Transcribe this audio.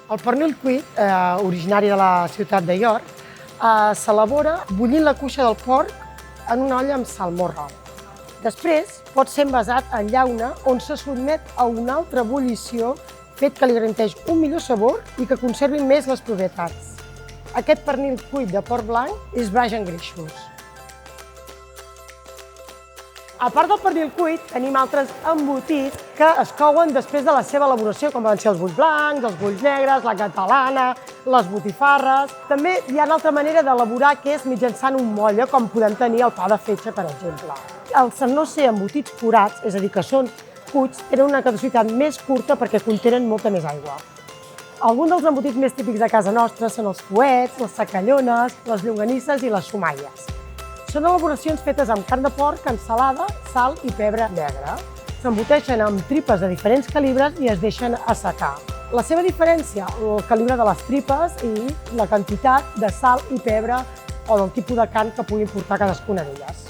El pernil cuit, originari de la ciutat de York, s'elabora bullint la cuixa del porc en una olla amb salmorra. Després pot ser envasat en llauna on se sotmet a una altra ebullició, fet que li garanteix un millor sabor i que conservi més les propietats. Aquest pernil cuit de porc blanc és baix en greixos. A part del pernil cuit, tenim altres embotits que es couen després de la seva elaboració, com poden ser els bulls blancs, els bulls negres, la catalana, les botifarres. També hi ha una altra manera d'elaborar que és mitjançant un motlle, com podem tenir el pa de fetge, per exemple. Els no ser embotits forats, és a dir, que són cuits, tenen una caducitat més curta perquè contenen molta més aigua. Alguns dels embotits més típics de casa nostra són els fuets, les secallones, les llonganisses i les somalles. Són elaboracions fetes amb carn de porc, ensalada, sal i pebre negre. S'emboteixen amb tripes de diferents calibres i es deixen assecar. La seva diferència, el calibre de les tripes i la quantitat de sal i pebre o del tipus de carn que puguin portar cadascuna d'elles.